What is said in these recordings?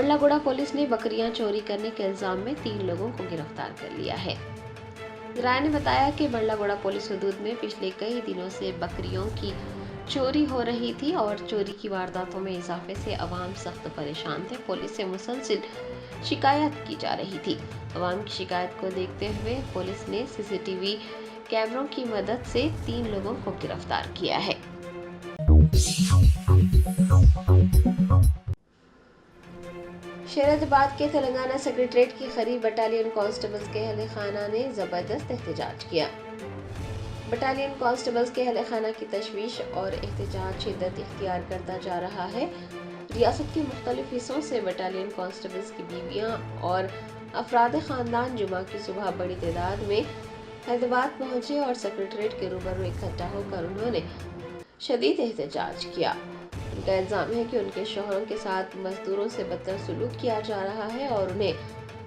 बड़लागुड़ा police ने बकरियां चोरी करने के इल्जाम में 3 लोगों को गिरफ्तार कर लिया है। राय ने बताया कि बड़लागुड़ा पुलिस हदूद में पिछले कई दिनों से बकरियों की चोरी हो रही थी और चोरी की वारदातों में इजाफे से अवाम सख्त परेशान थे। पुलिस से मुसलसिल शिकायत की जा रही थी। अवाम की शिकायत को देखते हुए पुलिस ने सीसीटीवी कैमरों की मदद से 3 लोगों को गिरफ्तार किया है। शहराबाद के तेलंगाना सेक्रेटरीट की करीब बटालियन कांस्टेबल्स के अहले खाना ने जबरदस्त एहतजाज किया। बटालियन कांस्टेबल्स के अहले खाना की तशवीश और एहतजाज शिद्दत इख्तियार करता जा रहा है। रियासत के मुख्तलिफ हिस्सों से बटालियन कांस्टेबल्स की बीवियां और अफराद खानदान जुमा की सुबह बड़ी तादाद में हैदराबाद पहुंचे और सेक्रेटरीट के रूबरू इकट्ठा होकर उन्होंने शदीद एहतजाज किया। उनका इल्जाम है कि उनके शौहरों के साथ मजदूरों से बदतर सलूक किया जा रहा है और उन्हें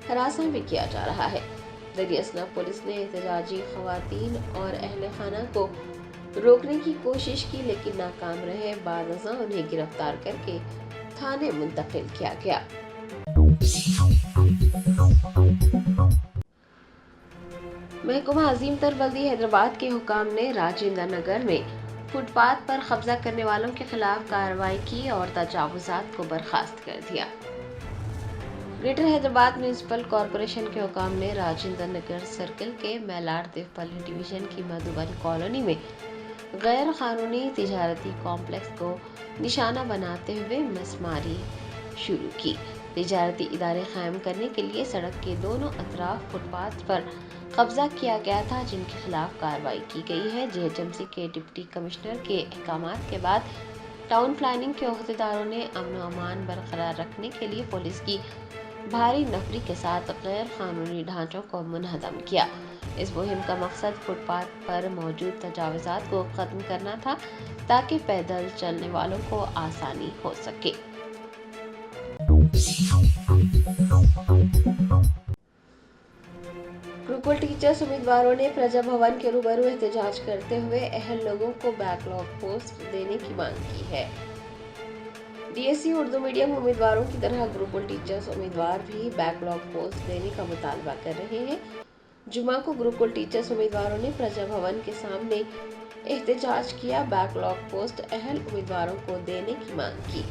हरासा भी किया जा रहा है। दरियासना पुलिस ने एहतजाजी खवातीन और अहले खाना को रोकने की कोशिश की, लेकिन नाकाम रहे। बाद अज़ां उन्हें गिरफ्तार करके थाने मुंतकिल किया गया। महकमा अजीम तर बल्दी हैदराबाद के हुकाम ने राजेंद्र नगर में फुटपाथ पर कब्जा करने वालों के खिलाफ कार्रवाई की और तजावुजात को बर्खास्त कर दिया। ग्रेटर हैदराबाद म्यूनिसिपल कॉरपोरेशन के हुकाम ने राजेंद्र नगर सर्कल के मैलार देवपल्ली डिवीजन की मधुबन कॉलोनी में गैर कानूनी तिजारती कॉम्प्लेक्स को निशाना बनाते हुए मसमारी शुरू की। तिजारती इदारे कायम करने के लिए सड़क के दोनों अतराफ फुटपाथ पर कब्जा किया गया था, जिनके खिलाफ कार्रवाई की गई है। जेएचएमसी के डिप्टी कमिश्नर के अहकामात के बाद टाउन प्लानिंग के अहदेदारों ने अमन और अमान बरकरार रखने के लिए पुलिस की भारी नफरी के साथ गैर कानूनी ढांचों को मुनहदम किया। इस मुहिम का मकसद फुटपाथ पर मौजूद तजावुजात को खत्म करना था, ताकि पैदल चलने वालों को आसानी हो सके। गुरुकुल टीचर्स उम्मीदवारों ने प्रजा भवन के रूबरू एहतजाज करते हुए अहल लोगों को बैकलॉग पोस्ट देने की मांग की है। डीएससी उर्दू मीडियम उम्मीदवारों की तरह गुरुकुल टीचर्स उम्मीदवार भी बैकलॉग पोस्ट देने का मुतालबा कर रहे हैं। जुमा को गुरुकुल टीचर्स उम्मीदवारों ने प्रजा भवन के सामने एहतजाज किया। बैकलॉग पोस्ट अहल उम्मीदवारों को देने की मांग की।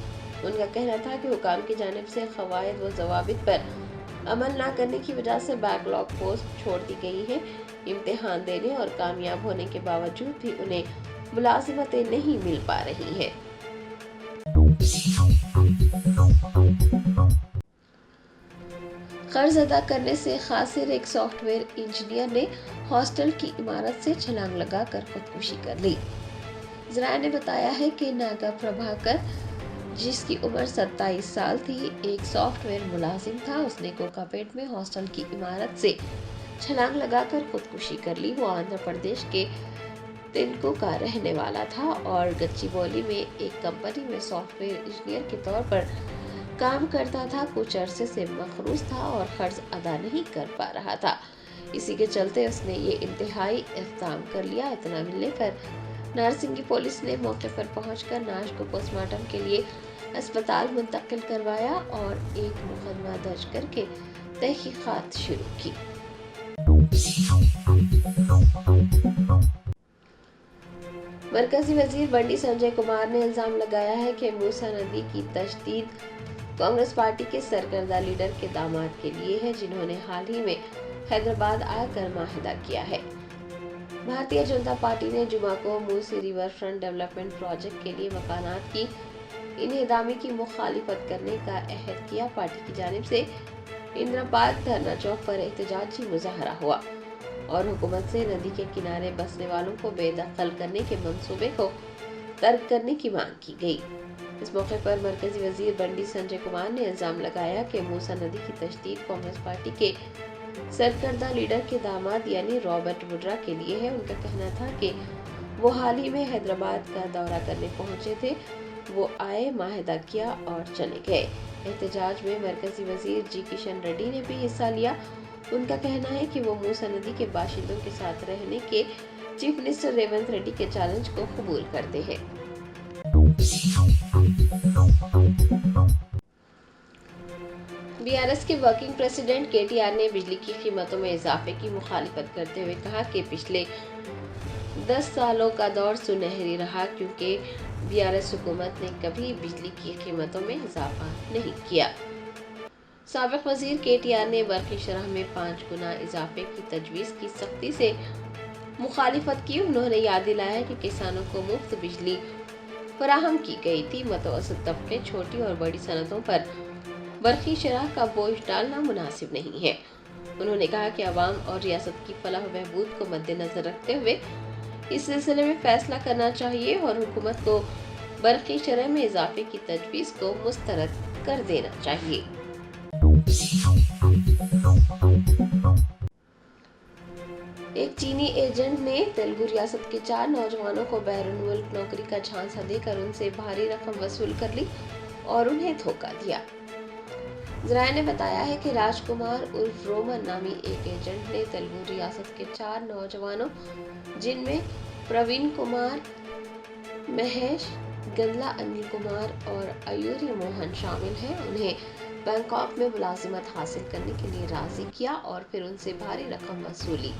उनका कहना था कि हुकाम की जानिब से क़वायद व ज़वाबित पर अमल न करने की वजह से बैकलॉग पोस्ट छोड़ दी गई है। इम्तिहान देने और कामयाब होने के बावजूद भी उन्हें मुलाजिमतें नहीं मिल पा रही हैं। कर्ज अदा करने से खासिर एक सॉफ्टवेयर इंजीनियर ने हॉस्टल की इमारत से छलांग लगाकर खुदकुशी कर ली। ज़राए ने बताया है कि नागा प्रभाकर, जिसकी उम्र 27 साल थी, एक सॉफ्टवेयर मुलाजिम था। उसने कोकापेट में हॉस्टल की इमारत से छलांग लगाकर खुदकुशी कर ली। वो आंध्र प्रदेश के तिनकू का रहने वाला था और गच्चीबौली में एक कंपनी में सॉफ्टवेयर इंजीनियर के तौर पर काम करता था। कुछ अरसे से मखरूज था और कर्ज अदा नहीं कर पा रहा था। इसी के चलते उसने ये इंतहाई इक़दाम कर लिया। इतना मिलने पर नारसिंगी पुलिस ने मौके पर पहुंचकर नाश को पोस्टमार्टम के लिए अस्पताल मुंतकिल करवाया और एक मुकदमा दर्ज करके तहकीकात शुरू की। मरकजी वजीर बंडी संजय कुमार ने इल्जाम लगाया है कि मूसा नदी की तशदीद कांग्रेस पार्टी के सरकर्दा लीडर के दामाद के लिए है, जिन्होंने हाल ही में हैदराबाद आकर माहिदा किया है। भारतीय जनता पार्टी ने जुमा को Musi river front development project के लिए मकानात की इन्हेदामी की मुखालिफत करने का अहद किया। पार्टी की जानिब से इंदिरा पार्क धरना चौक पर एहतजाजी मुजाहरा हुआ और हुकूमत से नदी के किनारे बसने वालों को बेदखल करने के मंसूबे को तर्क करने की मांग की गई। इस मौके पर मरकजी वजीर बंडी संजय कुमार ने इल्जाम लगाया कि मूसा नदी की तशदीद कांग्रेस पार्टी के सरकर्दा लीडर के दामाद यानी रॉबर्ट वड्रा के लिए है। उनका कहना था कि वो हाल ही में हैदराबाद का दौरा करने पहुंचे थे। वो आए, माहिदा किया और चले गए। एहतजाज में मरकजी वजीर जी किशन रेड्डी ने भी हिस्सा लिया। उनका कहना है कि वो मूसा नदी के बाशिंदों के साथ रहने के चीफ मिनिस्टर रेवंत रेड्डी के चैलेंज को कबूल करते हैं। BRS के वर्किंग प्रेसिडेंट KTR ने बिजली की कीमतों में इजाफे की मुखालिफत करते हुए कहा कि पिछले 10 सालों का दौर सुनहरी रहा, क्योंकि BRS हुकूमत ने कभी बिजली की कीमतों में इजाफा नहीं किया। साबिक वजीर KTR ने बरक़ी शरह में 5 गुना इजाफे की तजवीज़ की सख्ती से मुखालिफत की। उन्होंने याद दिलाया कि किसानों को मुफ्त बिजली फराहम की गई थी। मुतवस्सित तबके, छोटी और बड़ी सनतों पर बरक़ी शरह का बोझ डालना मुनासिब नहीं है। उन्होंने कहा कि अवाम और रियासत की फलाह व बहबूद को मद्देनजर रखते हुए इस सिलसिले में फैसला करना चाहिए और हुकूमत को बरक़ी शरह में इजाफे की तजवीज़ को मुस्तरद कर देना चाहिए। एक चीनी एजेंट ने तेलुगु रियासत के 4 नौजवानों को बैरून मुल्क नौकरी का झांसा देकर उनसे भारी रकम वसूल कर ली और उन्हें धोखा दिया। ज़राए ने बताया है कि राजकुमार उर्फ रोमन नामी एक एजेंट ने तेलुगु रियासत के 4 नौजवानों, जिनमें प्रवीण कुमार, महेश, गंदला अनिल कुमार और अयूरी मोहन शामिल हैं, उन्हें बैंकॉक में मुलाजिमत हासिल करने के लिए राजी किया और फिर उनसे भारी रकम वसूली।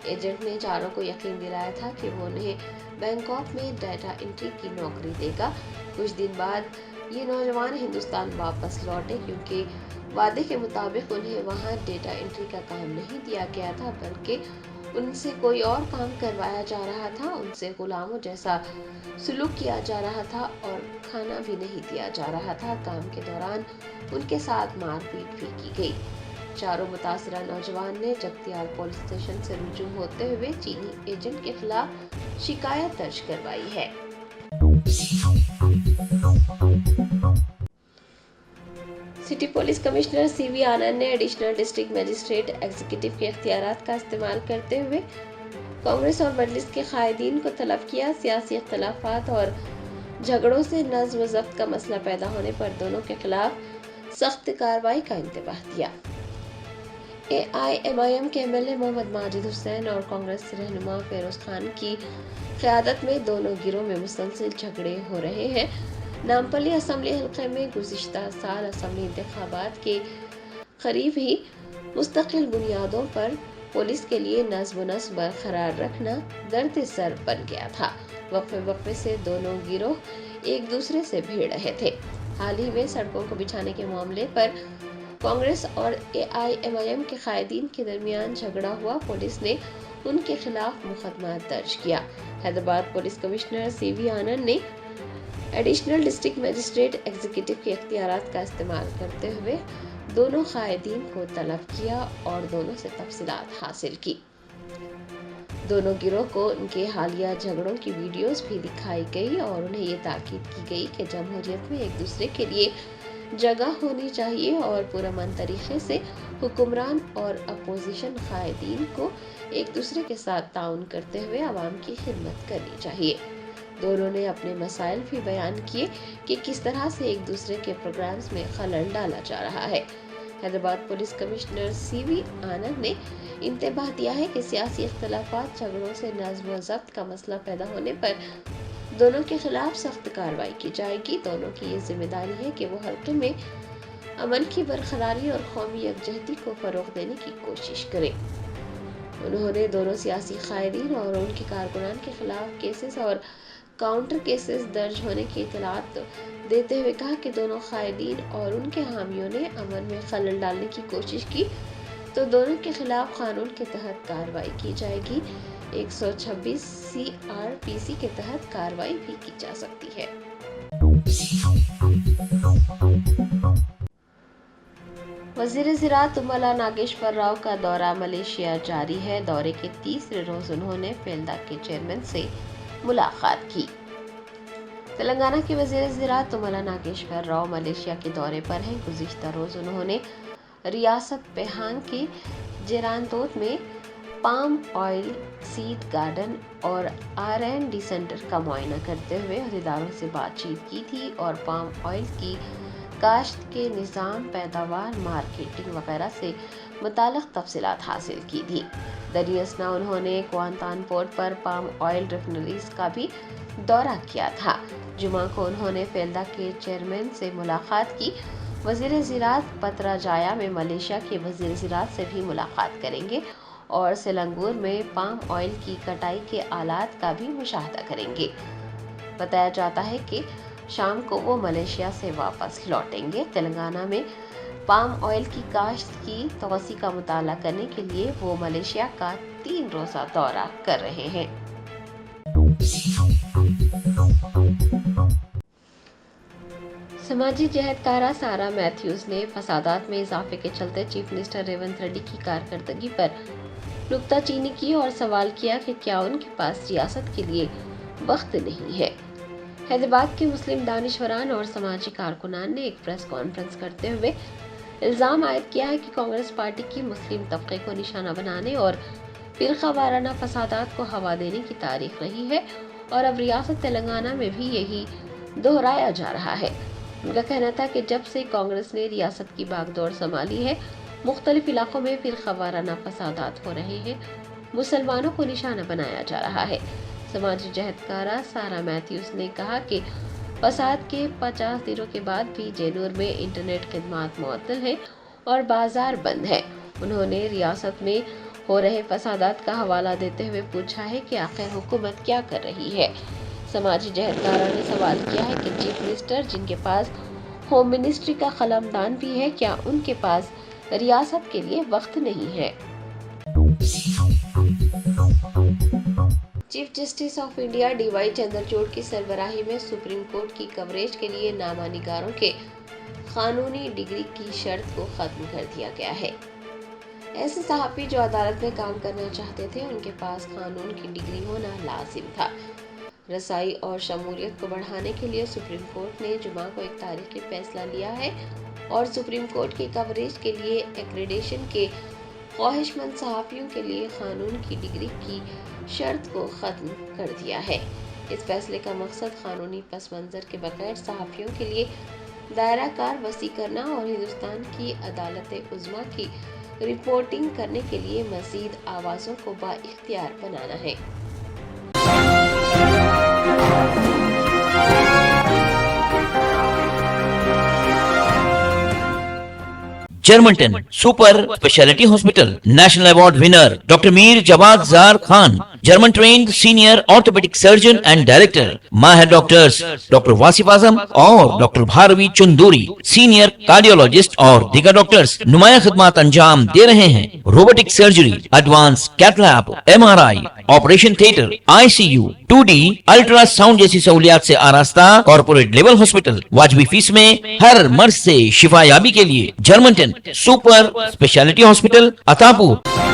एजेंट ने चारों को यकीन दिलाया था कि वो उन्हें बैंकॉक में डाटा एंट्री की नौकरी देगा। कुछ दिन बाद ये नौजवान हिंदुस्तान वापस लौटे, क्योंकि वादे के मुताबिक उन्हें वहाँ डेटा एंट्री का काम नहीं दिया गया था, बल्कि उनसे कोई और काम करवाया जा रहा था। उनसे गुलामों जैसा सुलूक किया जा रहा था और खाना भी नहीं दिया जा रहा था। काम के दौरान उनके साथ मारपीट भी की गई। चारों मुतासरा नौजवान ने जगतियाल पुलिस स्टेशन से रुजू होते हुए चीनी एजेंट के खिलाफ शिकायत दर्ज करवाई है। सिटी पुलिस कमिश्नर CV आनंद ने एडिशनल डिस्ट्रिक्ट मजिस्ट्रेट एग्जीक्यूटिव के इख्तियारात का इस्तेमाल करते हुए कांग्रेस और मजलिस के कायदीन को तलब किया। सियासी इख्तलाफात और झगड़ों से नज़्म व ज़ब्त का मसला पैदा होने पर दोनों के खिलाफ सख्त कार्रवाई का इंतबाह दिया। AIMIM के MLA मोहम्मद माजिद हुसैन और कांग्रेस रहनुमा फेरोज खान की क़यादत में दोनों गिरोह में मुसलसल झगड़े हो रहे हैं। नामपल्ली असम्बली हल्के में गुज़िश्ता साल असम्बली इंतखाबात के करीब ही मुस्तकिल बुनियादों पर पुलिस के लिए नज़्म व नस्क बरकरार रखना दर्द सर बन गया था। वक्फे से दोनों गिरोह एक दूसरे से भिड़ रहे थे। हाल ही में सड़कों को बिछाने के मामले पर कांग्रेस और AIMIM के कायदीन के दरमियान झगड़ा हुआ। पुलिस ने उनके खिलाफ मुकदमा दर्ज किया। हैदराबाद पुलिस कमिश्नर CV आनंद ने एडिशनल डिस्ट्रिक्ट मजिस्ट्रेट एग्जीक्यूटिव के इख्तियारात का इस्तेमाल करते हुए दोनों कायदीन को तलब किया और दोनों से तफसीलात हासिल की। दोनों गिरोह को उनके हालिया झगड़ों की वीडियोस भी दिखाई गई और उन्हें ये ताकीद की गई कि जमहूरियत में एक दूसरे के लिए जगह होनी चाहिए और पुरअमन तरीके से हुक्मरान और अपोजिशन कायदीन को एक दूसरे के साथ ताउन करते हुए आवाम की खिदमत करनी चाहिए। दोनों ने अपने मसाइल भी बयान किए कि किस तरह से एक दूसरे के प्रोग्राम्स में खलल डाला जा रहा है। हैदराबाद पुलिस कमिश्नर CV आनंद ने इंतबाह दिया है कि सियासी इख्तलाफात झगड़ों से नज़्म व ज़ब्त का मसला पैदा होने पर दोनों के खिलाफ सख्त कार्रवाई की जाएगी। दोनों की ये जिम्मेदारी है कि वो हल्के में अमन की बरकरारी और कौमी यकजहती को फरोग देने की कोशिश करें। उन्होंने दोनों सियासी कायदीन और उनके कारकुनान के खिलाफ केसेस और काउंटर केसेस दर्ज होने की इतलात देते हुए कहा कि दोनों कायदीन और उनके हामियों ने अमन में खलल डालने की कोशिश की तो दोनों के खिलाफ कानून के तहत कार्रवाई की जाएगी। 126 CRPC के तहत कार्रवाई भी की जा सकती है। वज़ीर ज़राअत तुम्मला नागेश्वर राव का दौरा मलेशिया जारी है। दौरे के तीसरे रोज उन्होंने फेल्दा के चेयरमैन से मुलाकात की। तेलंगाना के वज़ीर ज़राअत तुम्मला नागेश्वर राव मलेशिया के दौरे पर हैं। गुज़िश्ता रोज उन्होंने रियासत पेहांग के जेरानतोत में पाम ऑयल सीड गार्डन और R&D सेंटर का मुआयना करते हुए अहदेदारों से बातचीत की थी और पाम ऑयल की काश्त के निज़ाम, पैदावार, मार्केटिंग वगैरह से मुताल्लिक़ तफसीलात हासिल की थी। दरिया असना उन्होंने क्वांतान पोर्ट पर पाम ऑयल रिफाइनरीज का भी दौरा किया था। जुमा को उन्होंने फेल्दा के चेयरमैन से मुलाकात की। वज़ीर ज़राअत पतराजाया में मलेशिया के वज़ीर ज़राअत से भी मुलाकात करेंगे और सिलंगूर में पाम ऑयल की कटाई के आलात का भी मुशाहदा करेंगे। बताया जाता है कि शाम को वो मलेशिया से वापस लौटेंगे। तेलंगाना में पाम ऑयल की काश्त की तोसी का मुताला करने के लिए वो मलेशिया का 3 रोज़ा दौरा कर रहे हैं। समाजी जहदकारा सारा मैथ्यूज ने फसादात में इजाफे के चलते चीफ मिनिस्टर रेवंत रेड्डी की कारकर्दगी पर नुक्ताचीनी की और सवाल किया कि क्या उनके पास रियासत के लिए वक्त नहीं है। हैदराबाद के मुस्लिम दानिशवरान और समाजी कारकुनान ने एक प्रेस कॉन्फ्रेंस करते हुए इल्ज़ाम आयद किया है कि कांग्रेस पार्टी की मुस्लिम तबके को निशाना बनाने और फिरका वाराना फसादात को हवा देने की तारीख रही है और अब रियासत तेलंगाना में भी यही दोहराया जा रहा है। उनका कहना था कि जब से कांग्रेस ने रियासत की बागडोर संभाली है, मुख्तलिफ इलाकों में फिरका वाराना फसादात हो रहे हैं, मुसलमानों को निशाना बनाया जा रहा है। समाजी जहदकारा सारा मैथ्यूज ने कहा कि फसाद के 50 दिनों के बाद भी जेनूर में इंटरनेट खिदमात मुअत्तल है और बाजार बंद है। उन्होंने रियासत में हो रहे फसादात का हवाला देते हुए पूछा है कि आखिर हुकूमत क्या कर रही है। समाजी जहदकारा ने सवाल किया है कि चीफ मिनिस्टर जिनके पास होम मिनिस्ट्री का कलमदान भी है, क्या उनके पास रियासत के लिए वक्त नहीं है। Chief justice of India D.Y.. Chandrachud की सरबराही में सुप्रीम कोर्ट की कवरेज के लिए नामानिगारों के कानूनी डिग्री की शर्त को खत्म कर दिया गया है। ऐसे सहाफ़ी जो अदालत में काम करना चाहते थे, उनके पास कानून की डिग्री होना लाजिम था। रसाई और शमूलियत को बढ़ाने के लिए सुप्रीम कोर्ट ने जुमा को एक तारीखी फैसला लिया है और सुप्रीम कोर्ट की कवरेज के लिए एक्रेडिटेशन के ख्वाहिशमंद सहाफ़ियों के लिए कानून की डिग्री की शर्त को ख़त्म कर दिया है। इस फैसले का मकसद कानूनी पस मंज़र के बगैर सहाफ़ियों के लिए दायरा कार वसी करना और हिंदुस्तान की अदालत-ए-उज़्मा की रिपोर्टिंग करने के लिए मज़ीद आवाज़ों को बाइख्तियार बनाना है। Germanton super speciality hospital national award winner doctor Mir Jawad Zar Khan, German trained senior orthopaedic surgeon and director, माहिर डॉक्टर्स डॉक्टर वासिफ आजम और doctor Bharvi Chanduri, senior cardiologist और दीगर डॉक्टर्स नुमाया खिदमत अंजाम दे रहे हैं। Robotic surgery, advance cath lab, MRI, operation theatre, ICU, 2D ultrasound जैसी सहूलियात से आरास्ता कॉर्पोरेट लेवल हॉस्पिटल। वाजबी फीस में हर मर्ज से शिफायाबी के लिए Germanton super speciality hospital, Attapur.